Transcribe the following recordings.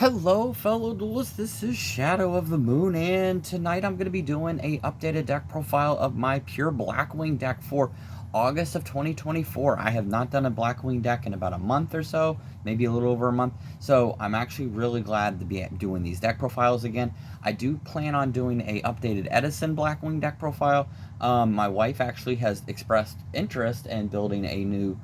Hello fellow duelists, this is Shadow of the Moon, and tonight I'm going to be doing a updated deck profile of my pure Blackwing deck for August of 2024. I have not done a Blackwing deck in about a month or so, maybe a little over a month, so I'm actually really glad to be doing these deck profiles again. I do plan on doing a updated Edison Blackwing deck profile. My wife actually has expressed interest in building a new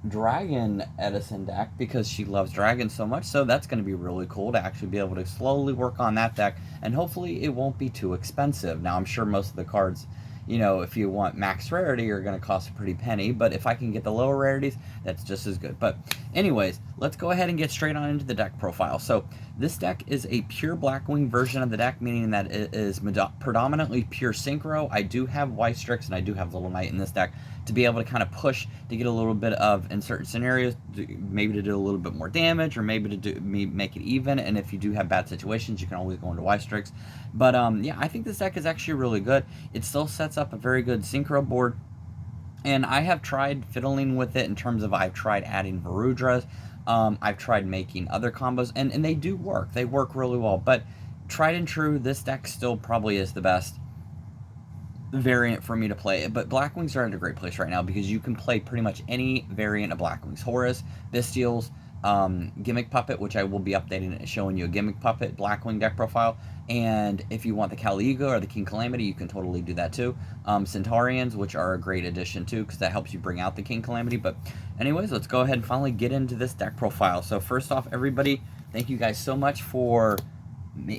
Dragon Edison deck because she loves dragons so much, so that's going to be really cool to actually be able to slowly work on that deck, and hopefully it won't be too expensive. Now I'm sure most of the cards, if you want max rarity, are going to cost a pretty penny, but if I can get the lower rarities, that's just as good. But anyways, let's go ahead and get straight on into the deck profile. So this deck is a pure Blackwing version of the deck, meaning that it is predominantly pure synchro. I do have Strix and I do have Little Knight in this deck to be able to kind of push to get a little bit of, in certain scenarios, maybe to do a little bit more damage, or maybe to make it even. And if you do have bad situations, you can always go into Strix. But yeah, I think this deck is actually really good. It still sets up a very good synchro board. And I have tried fiddling with it in terms of I've tried adding Varudras. I've tried making other combos, and they do work. They work really well. But tried and true, this deck still probably is the best variant for me to play. But Blackwings are in a great place right now because you can play pretty much any variant of Blackwings. Horus, Bestials, Gimmick Puppet, which I will be updating and showing you a Gimmick Puppet Blackwing deck profile. And if you want the Caligo or the King Calamity, you can totally do that too. Centaurians, which are a great addition too, because that helps you bring out the King Calamity. But anyways, let's go ahead and finally get into this deck profile. So first off, everybody, thank you guys so much for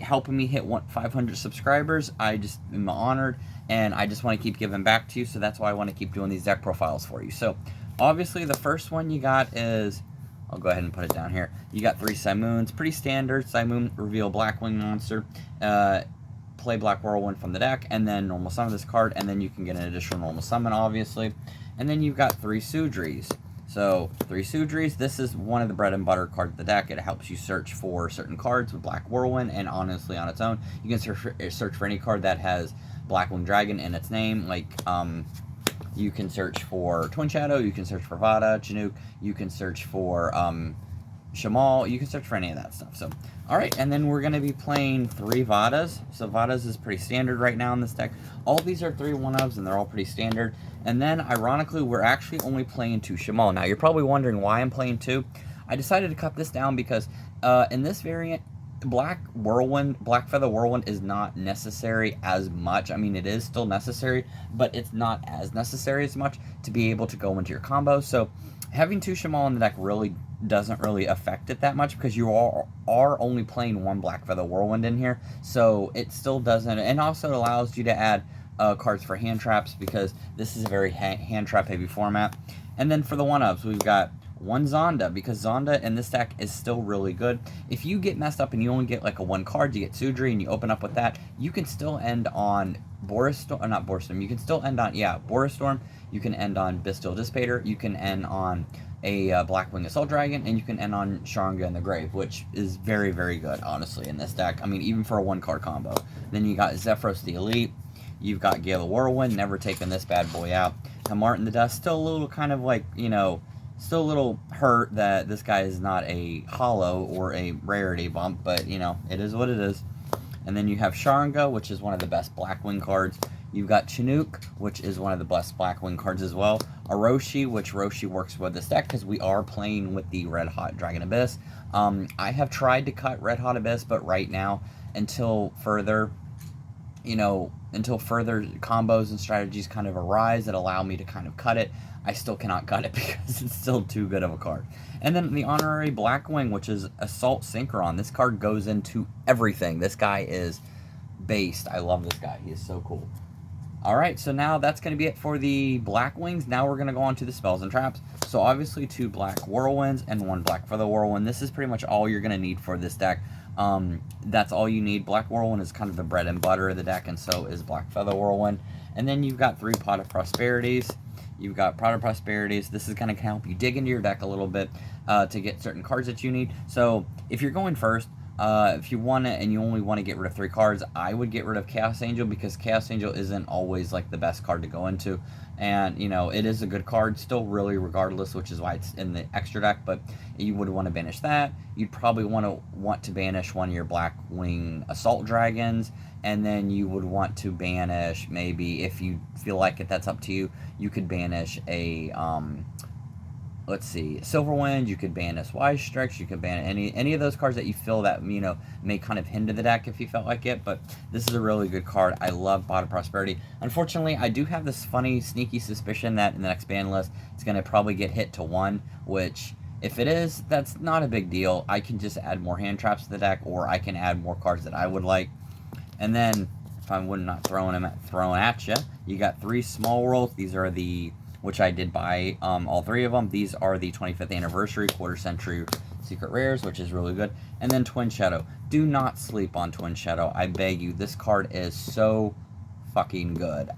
helping me hit 500 subscribers. I just am honored, and I just want to keep giving back to you, so that's why I want to keep doing these deck profiles for you. So obviously the first one you got is, I'll go ahead and put it down here, you got 3 Simoons. Pretty standard. Simoon, reveal Blackwing monster, play Black Whirlwind from the deck, and then normal summon this card, and then you can get an additional normal summon, obviously. And then you've got 3 Sudris. So 3 Sudris, this is one of the bread and butter cards of the deck. It helps you search for certain cards with Black Whirlwind, and honestly on its own, you can search for any card that has Blackwing Dragon in its name. Like, you can search for Twin Shadow, you can search for Vada, Chinook, you can search for Shamal, you can search for any of that stuff. So, alright, and then we're going to be playing 3 Vadas. So Vadas is pretty standard right now in this deck. All these are 3 1-ofs, and they're all pretty standard. And then, ironically, we're actually only playing 2 Shamal. Now, you're probably wondering why I'm playing 2. I decided to cut this down because in this variant, Black Feather Whirlwind is not necessary as much. I mean, it is still necessary, but it's not as necessary as much to be able to go into your combo. So having 2 Shamal in the deck really doesn't really affect it that much because you are only playing 1 Black Feather Whirlwind in here. So it still doesn't, and also allows you to add cards for hand traps because this is a very hand trap heavy format. And then for the 1-ofs, we've got 1 Zonda, because Zonda in this deck is still really good. If you get messed up and you only get like a 1 card, you get Sudri and you open up with that, you can still end on not Borstorm, you can still end on, Borstorm, you can end on Bestial Dissipator, you can end on a Blackwing Assault Dragon, and you can end on Sharanga in the Grave, which is very, very good, honestly, in this deck. I mean, even for a 1-card combo. Then you got Zephyros the Elite, you've got Gale the Whirlwind, never taking this bad boy out. Now, Martin the Dust, still a little kind of like, still a little hurt that this guy is not a holo or a rarity bump, but, it is what it is. And then you have Sharanga, which is one of the best Blackwing cards. You've got Chinook, which is one of the best Blackwing cards as well. Orochi, which Roshi works with this deck because we are playing with the Red Hot Dragon Abyss. I have tried to cut Red Hot Abyss, but right now, until further combos and strategies kind of arise that allow me to kind of cut it, I still cannot cut it because it's still too good of a card. And then the Honorary Blackwing, which is Assault Synchron. This card goes into everything. This guy is based. I love this guy. He is so cool. Alright, so now that's going to be it for the Blackwings. Now we're going to go on to the spells and traps. So obviously 2 Black Whirlwinds and 1 Black Feather Whirlwind. This is pretty much all you're going to need for this deck. That's all you need. Black Whirlwind is kind of the bread and butter of the deck, and so is Black Feather Whirlwind. And then you've got 3 Pot of Prosperities. You've got Pot of Prosperities. This is going to help you dig into your deck a little bit to get certain cards that you need. So if you're going first, If you want it and you only want to get rid of 3 cards, I would get rid of Chaos Angel, because Chaos Angel isn't always like the best card to go into. And, you know, it is a good card still, really, regardless, which is why it's in the extra deck. But you would want to banish that. You'd probably want to banish one of your Blackwing Assault Dragons. And then you would want to banish, maybe, if you feel like it, that's up to you. You could banish a, let's see, Silverwind. You could ban Wise Strix. You could ban any of those cards that you feel that, you know, may kind of hinder the deck if you felt like it. But this is a really good card. I love Pot of Prosperity. Unfortunately, I do have this funny, sneaky suspicion that in the next ban list, it's going to probably get hit to 1, which, if it is, that's not a big deal. I can just add more hand traps to the deck, or I can add more cards that I would like. And then, if I'm not throwing at you, you got 3 small worlds. These are the, which I did buy all 3 of them. These are the 25th anniversary quarter century secret rares, which is really good. And then Twin Shadow. Do not sleep on Twin Shadow. I beg you. This card is so fucking good.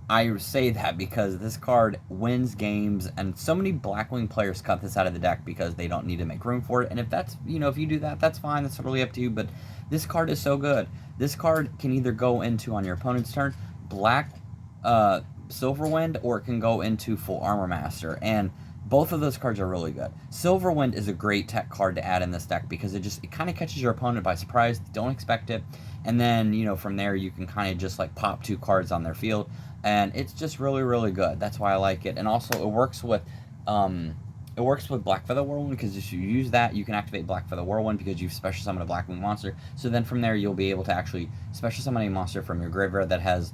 I say that because this card wins games, and so many Blackwing players cut this out of the deck because they don't need to make room for it. And if that's, you know, if you do that, that's fine. That's totally up to you. But this card is so good. This card can either go into, on your opponent's turn, Black Silverwind, or it can go into Full Armor Master. And both of those cards are really good. Silverwind is a great tech card to add in this deck because it kind of catches your opponent by surprise. Don't expect it. And then, you know, from there you can kind of just like pop 2 cards on their field. And it's just really, really good. That's why I like it. And also it works with Blackfeather Whirlwind, because if you use that, you can activate Blackfeather Whirlwind because you've special summoned a Blackwing monster. So then from there you'll be able to actually special summon a monster from your graveyard that has,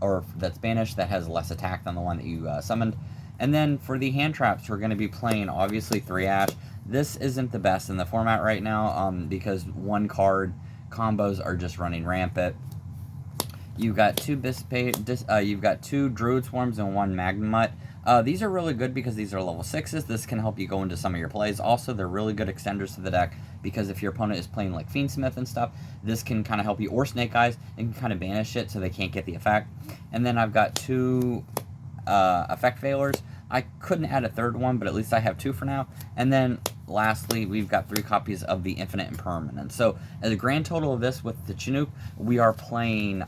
or that's banished, that has less attack than the one that you summoned. And then for the hand traps, we're going to be playing, obviously, 3 Ash. This isn't the best in the format right now because 1 card combos are just running rampant. You've got 2 you've got 2 Druid Swarms and 1 Magnemite. These are really good because these are level 6s. This can help you go into some of your plays. Also, they're really good extenders to the deck because if your opponent is playing like Fiendsmith and stuff, this can kind of help you, or Snake Eyes, and can kind of banish it so they can't get the effect. And then I've got 2 effect failures. I couldn't add a 3rd one, but at least I have 2 for now. And then lastly, we've got 3 copies of the Infinite Impermanence. So as a grand total of this with the Chinook, we are playing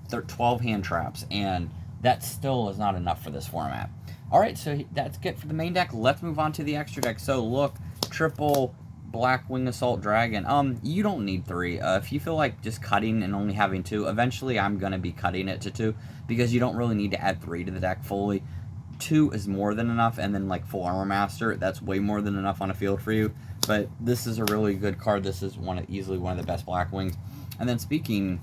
12 hand traps, and that still is not enough for this format. Alright, so that's it for the main deck. Let's move on to the extra deck. So look, triple Blackwing Assault Dragon. You don't need 3. If you feel like just cutting and only having 2, eventually I'm going to be cutting it to 2, because you don't really need to add 3 to the deck fully. 2 is more than enough, and then like Full Armor Master, that's way more than enough on a field for you. But this is a really good card. This is easily one of the best Blackwings. And then speaking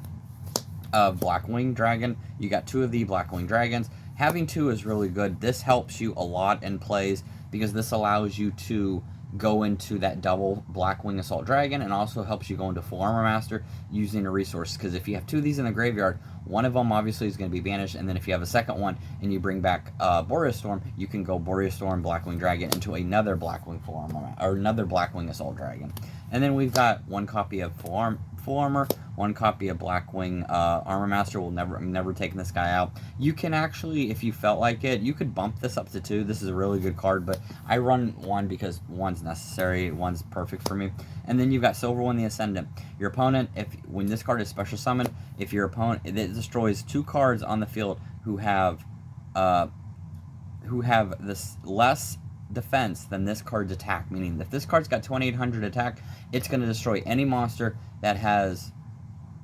of Blackwing Dragon, you got 2 of the Blackwing Dragons. Having 2 is really good. This helps you a lot in plays because this allows you to go into that double Blackwing Assault Dragon, and also helps you go into Full Armor Master using a resource. Because if you have 2 of these in the graveyard, one of them obviously is going to be banished, and then if you have a second one and you bring back Boreas Storm, you can go Boreas Storm, Blackwing Dragon into another Blackwing Full Armor, or another Blackwing Assault Dragon. And then we've got 1 copy of Full Armor, 1 copy of Blackwing Armor Master. I'm never taking this guy out. You can actually, if you felt like it, you could bump this up to 2. This is a really good card, but I run 1 because 1's necessary. 1's perfect for me. And then you've got Silverwind the Ascendant. Your opponent, when this card is special summoned, if your opponent, it destroys 2 cards on the field who have this less defense than this card's attack. Meaning, if this card's got 2800 attack, it's going to destroy any monster that has,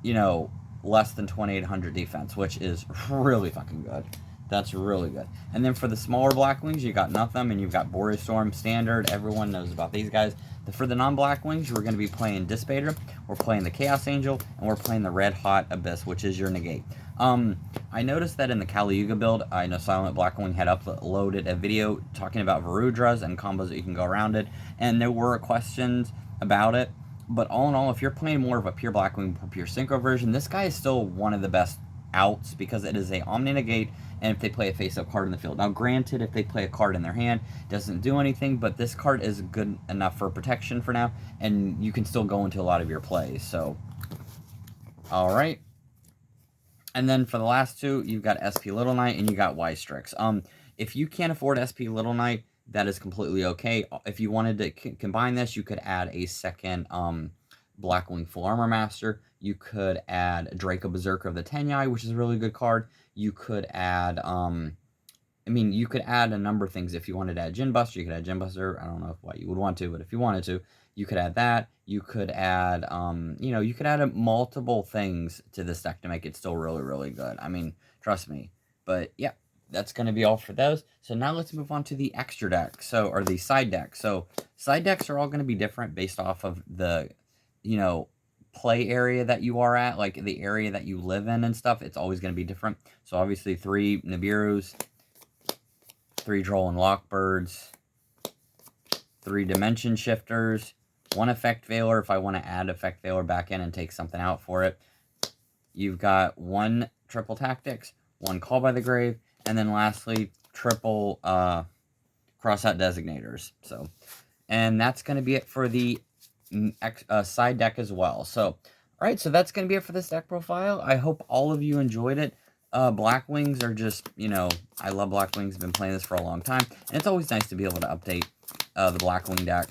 you know, less than 2800 defense, which is really fucking good. That's really good. And then for the smaller Blackwings, you got Nothing, and you've got Boreas Storm Standard. Everyone knows about these guys. For the non-Blackwings, we're going to be playing Dissipator, we're playing the Chaos Angel, and we're playing the Red Hot Abyss, which is your negate. I noticed that in the Kali Yuga build, I know Silent Blackwing had uploaded a video talking about Varudras and combos that you can go around it, and there were questions about it. But all in all, if you're playing more of a pure Blackwing, pure Synchro version, this guy is still one of the best outs because it is a Omni Negate, and if they play a face-up card in the field. Now, granted, if they play a card in their hand, it doesn't do anything, but this card is good enough for protection for now, and you can still go into a lot of your plays. So, all right. And then for the last 2, you've got SP Little Knight and you got Wise Strix. If you can't afford SP Little Knight, that is completely okay. If you wanted to combine this, you could add a second Blackwing Full Armor Master. You could add Draco Berserker of the Tenyai, which is a really good card. You could add, I mean, you could add a number of things. If you wanted to add Gin Buster, you could add Gin Buster. I don't know what you would want to, but if you wanted to, you could add that. You could add, you know, you could add multiple things to this deck to make it still really, really good. I mean, trust me. But yeah, that's going to be all for those. So now let's move on to the extra deck. So, or the side deck. So side decks are all going to be different based off of the, you know, play area that you are at, like the area that you live in and stuff. It's always going to be different. So obviously 3 Nibiru's, 3 Droll and Lockbirds, 3 Dimension Shifters, 1 Effect Veiler if I want to add Effect Veiler back in and take something out for it. You've got 1 Triple Tactics, 1 Call by the Grave, and then lastly, triple Crossout Designators. So, and that's going to be it for the side deck as well. So, all right, so that's going to be it for this deck profile. I hope all of you enjoyed it. Blackwings are just, you know, I love Blackwings. I've been playing this for a long time. And it's always nice to be able to update the Blackwing deck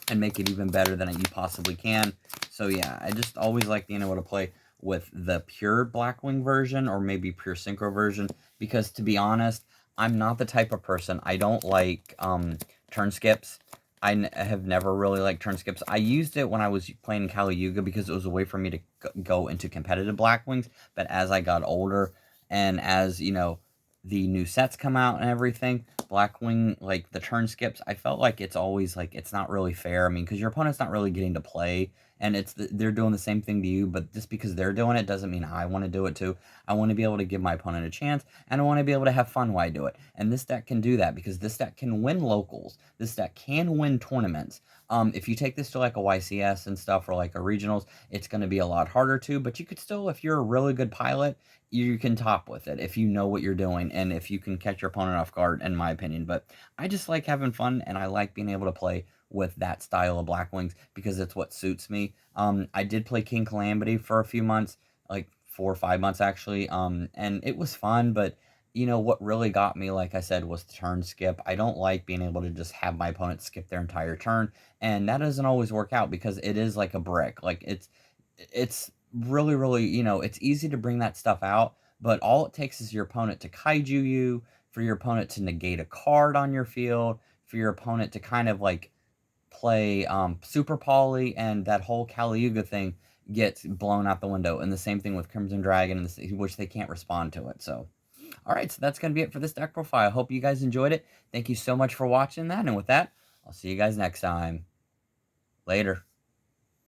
and make it even better than you possibly can. So, yeah, I just always like being able to play with the pure Blackwing version or maybe pure Synchro version. Because, to be honest, I'm not the type of person. I don't like turn skips. I have never really liked turn skips. I used it when I was playing Kali Yuga because it was a way for me to go into competitive Blackwings. But as I got older and as, you know, the new sets come out and everything, Blackwing, like the turn skips, I felt like it's always like it's not really fair. I mean, because your opponent's not really getting to play and they're doing the same thing to you, but just because they're doing it doesn't mean I want to do it too. I want to be able to give my opponent a chance, and I want to be able to have fun while I do it. And this deck can do that because this deck can win locals. This deck can win tournaments. If you take this to like a YCS and stuff or like a regionals, it's going to be a lot harder to, but you could still, if you're a really good pilot, you can top with it if you know what you're doing and if you can catch your opponent off guard, in my opinion. But I just like having fun, and I like being able to play with that style of Blackwings because it's what suits me. I did play King Calamity for a few months, like 4 or 5 months actually, and it was fun, but you know what really got me, like I said, was the turn skip. I don't like being able to just have my opponent skip their entire turn, and that doesn't always work out because it is like a brick. Like it's really, really, you know, it's easy to bring that stuff out, but all it takes is your opponent to kaiju you, for your opponent to negate a card on your field, for your opponent to kind of like play Super Poly, and that whole Kali Yuga thing gets blown out the window. And the same thing with Crimson Dragon, which they can't respond to it. So, all right, so that's going to be it for this deck profile. I hope you guys enjoyed it. Thank you so much for watching that. And with that, I'll see you guys next time. Later.